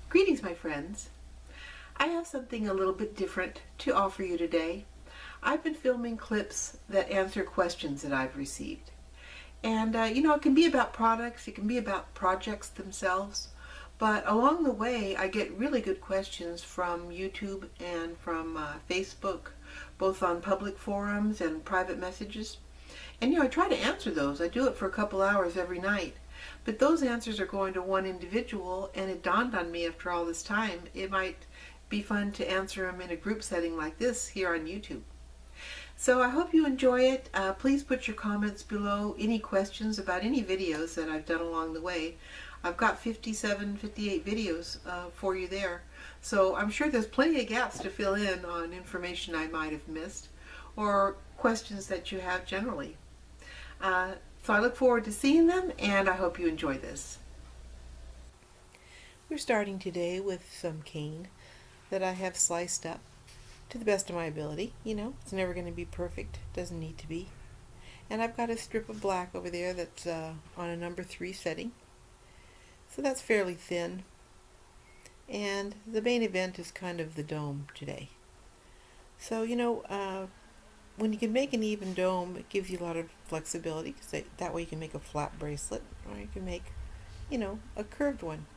Greetings, my friends. I have something a little bit different to offer you today. I've been filming clips that answer questions that I've received. And, it can be about products, it can be about projects themselves, but along the way I get really good questions from YouTube and from Facebook, both on public forums and private messages. And, I try to answer those. I do it for a couple hours every night. But those answers are going to one individual, and it dawned on me after all this time, it might be fun to answer them in a group setting like this here on YouTube. So I hope you enjoy it. Please put your comments below, any questions about any videos that I've done along the way. I've got 57, 58 videos for you there. So I'm sure there's plenty of gaps to fill in on information I might have missed or questions that you have generally. So I look forward to seeing them, and I hope you enjoy this. We're starting today with some cane that I have sliced up to the best of my ability. It's never going to be perfect. Doesn't need to be. And I've got a strip of black over there that's on a number 3 setting. So that's fairly thin. And the main event is kind of the dome today. So, when you can make an even dome, it gives you a lot of flexibility, because that way you can make a flat bracelet, or you can make, a curved one.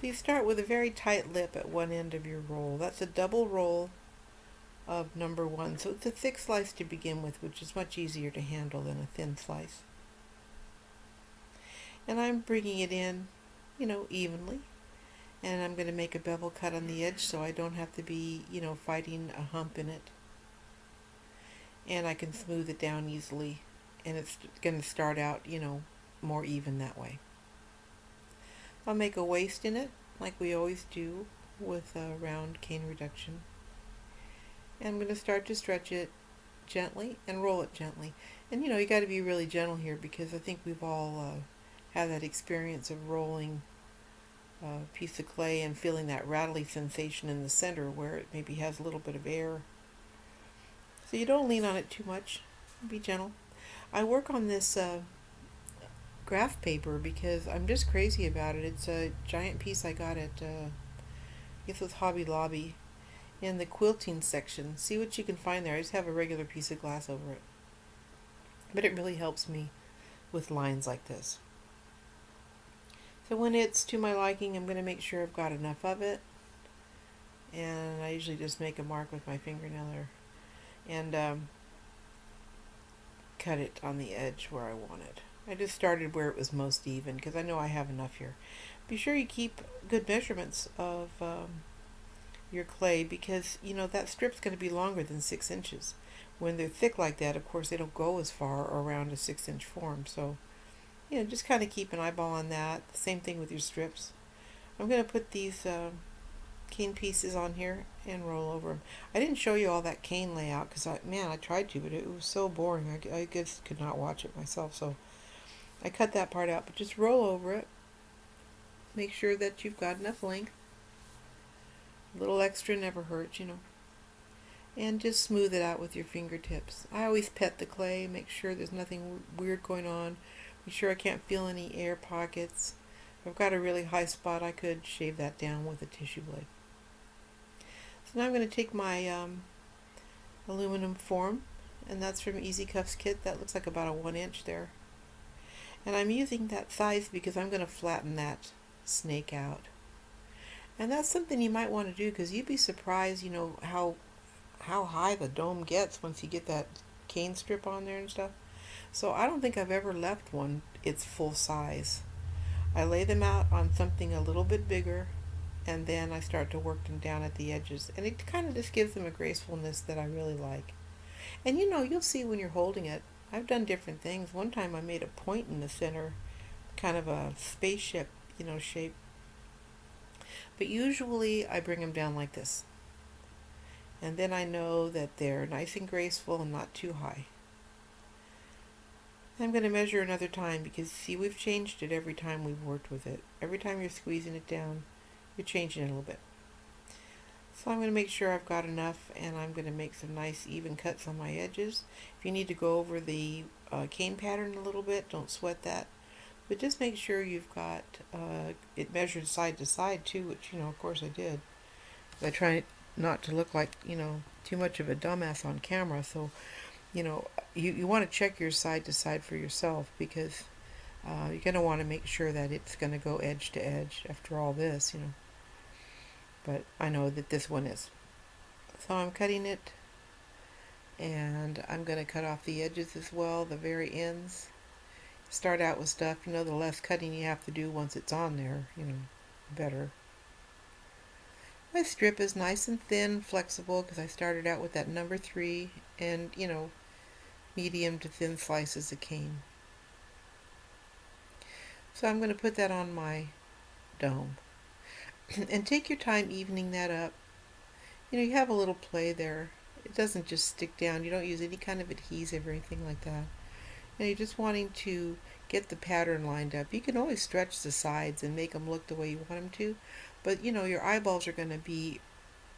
So you start with a very tight lip at one end of your roll. That's a double roll of number 1. So it's a thick slice to begin with, which is much easier to handle than a thin slice. And I'm bringing it in, evenly. And I'm going to make a bevel cut on the edge so I don't have to be, fighting a hump in it. And I can smooth it down easily, and it's going to start out, more even that way. I'll make a waist in it, like we always do with a round cane reduction. And I'm going to start to stretch it gently and roll it gently. And you got to be really gentle here, because I think we've all had that experience of rolling a piece of clay and feeling that rattly sensation in the center where it maybe has a little bit of air. So you don't lean on it too much. Be gentle. I work on this graph paper because I'm just crazy about it. It's a giant piece I got at, I guess it was Hobby Lobby, in the quilting section. See what you can find there. I just have a regular piece of glass over it. But it really helps me with lines like this. So when it's to my liking, I'm going to make sure I've got enough of it. And I usually just make a mark with my fingernail there. And cut it on the edge where I want it. I just started where it was most even, because I know I have enough here. Be sure you keep good measurements of your clay, because that strip's going to be longer than 6 inches. When they're thick like that, of course, they don't go as far around a 6-inch form. So just kind of keep an eyeball on that. The same thing with your strips. I'm going to put these cane pieces on here and roll over them. I didn't show you all that cane layout because I tried to, but it was so boring. I just could not watch it myself, so I cut that part out. But just roll over it. Make sure that you've got enough length. A little extra never hurts, And just smooth it out with your fingertips. I always pet the clay, make sure there's nothing weird going on. Be sure I can't feel any air pockets. If I've got a really high spot, I could shave that down with a tissue blade. So now I'm going to take my aluminum form, and that's from Easy Cuffs Kit. That looks like about a 1 inch there. And I'm using that size because I'm going to flatten that snake out. And that's something you might want to do, because you'd be surprised, how high the dome gets once you get that cane strip on there and stuff. So I don't think I've ever left one its full size. I lay them out on something a little bit bigger, and then I start to work them down at the edges, and it kind of just gives them a gracefulness that I really like. And you'll see when you're holding it, I've done different things. One time I made a point in the center, kind of a spaceship, shape. But usually I bring them down like this. And then I know that they're nice and graceful and not too high. I'm going to measure another time, because see, we've changed it every time we've worked with it. Every time you're squeezing it down, you're changing it a little bit. So I'm going to make sure I've got enough, and I'm going to make some nice even cuts on my edges. If you need to go over the cane pattern a little bit, don't sweat that. But just make sure you've got it measured side to side too, which, of course I did. I try not to look like, too much of a dumbass on camera. So, you want to check your side to side for yourself, because you're going to want to make sure that it's going to go edge to edge after all this. But I know that this one is. So I'm cutting it, and I'm going to cut off the edges as well, the very ends. Start out with stuff, the less cutting you have to do once it's on there, better. My strip is nice and thin, flexible, because I started out with that number 3 and, medium to thin slices of cane. So I'm going to put that on my dome. And take your time evening that up. You have a little play there. It doesn't just stick down. You don't use any kind of adhesive or anything like that. You're just wanting to get the pattern lined up. You can always stretch the sides and make them look the way you want them to, but your eyeballs are going to be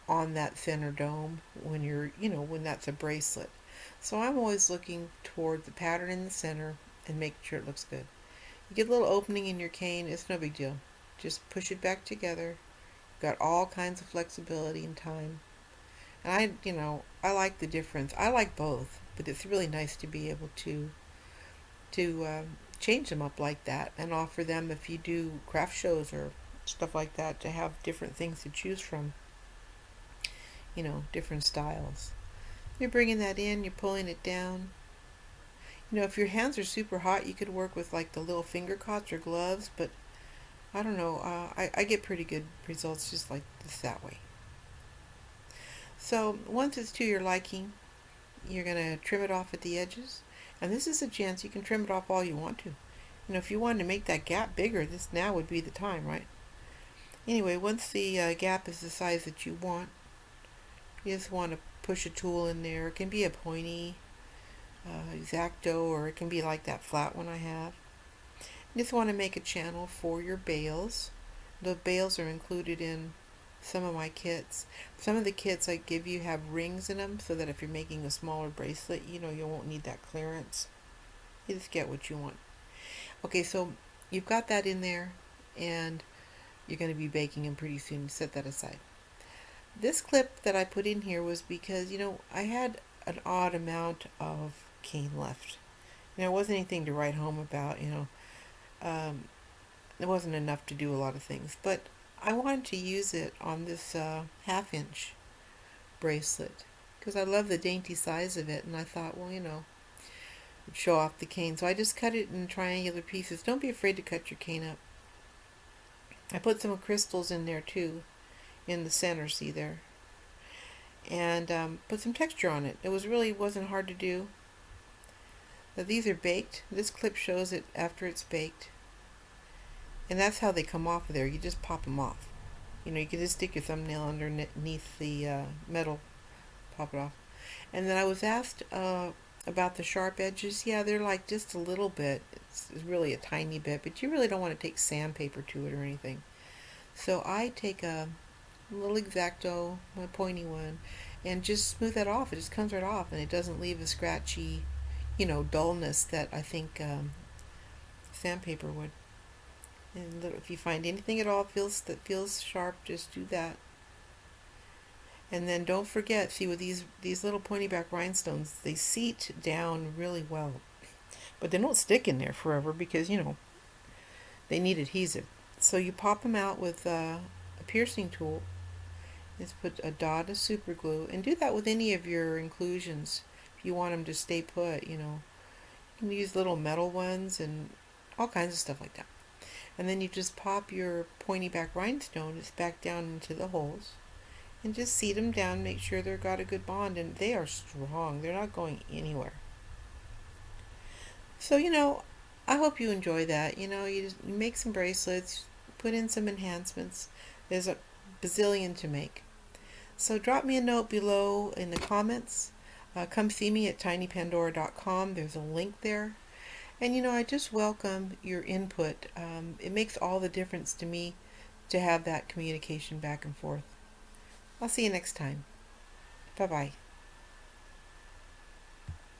on that center dome when when that's a bracelet. So I'm always looking toward the pattern in the center and make sure it looks good. You get a little opening in your cane, it's no big deal. Just push it back together. You've got all kinds of flexibility and time. And I like the difference. I like both, but it's really nice to be able to change them up like that and offer them, if you do craft shows or stuff like that, to have different things to choose from, different styles. You're bringing that in, you're pulling it down. If your hands are super hot, you could work with like the little finger cots or gloves, but I don't know, I get pretty good results just like this that way. So once it's to your liking, you're going to trim it off at the edges. And this is a chance you can trim it off all you want to. If you wanted to make that gap bigger, this now would be the time, right? Anyway, once the gap is the size that you want, you just want to push a tool in there. It can be a pointy X-Acto, or it can be like that flat one I have. You just want to make a channel for your bails. The bails are included in some of my kits. Some of the kits I give you have rings in them, so that if you're making a smaller bracelet, you won't need that clearance. You just get what you want. Okay, so you've got that in there, and you're going to be baking them pretty soon. Set that aside. This clip that I put in here was because, I had an odd amount of cane left. It wasn't anything to write home about, it wasn't enough to do a lot of things, but I wanted to use it on this half-inch bracelet because I love the dainty size of it, and I thought, well, it'd show off the cane. So I just cut it in triangular pieces. Don't be afraid to cut your cane up. I put some crystals in there too, in the center, see there, and put some texture on it. It wasn't hard to do. Now, these are baked. This clip shows it after it's baked. And that's how they come off of there. You just pop them off. You can just stick your thumbnail underneath the metal, pop it off. And then I was asked about the sharp edges. Yeah, they're like just a little bit. It's really a tiny bit, but you really don't want to take sandpaper to it or anything. So I take a little X-Acto, my pointy one, and just smooth that off. It just comes right off, and it doesn't leave a scratchy, dullness that I think sandpaper would. And if you find anything at all that feels sharp, just do that. And then don't forget, see, with these little pointy back rhinestones, they seat down really well. But they don't stick in there forever because, they need adhesive. So you pop them out with a piercing tool. Just put a dot of super glue, and do that with any of your inclusions. If you want them to stay put, you can use little metal ones and all kinds of stuff like that. And then you just pop your pointy back rhinestones back down into the holes and just seat them down, make sure they've got a good bond, and they are strong. They're not going anywhere. So, I hope you enjoy that. You make some bracelets, put in some enhancements. There's a bazillion to make. So drop me a note below in the comments. Come see me at tinypandora.com. There's a link there. And I just welcome your input. It makes all the difference to me to have that communication back and forth. I'll see you next time. Bye-bye.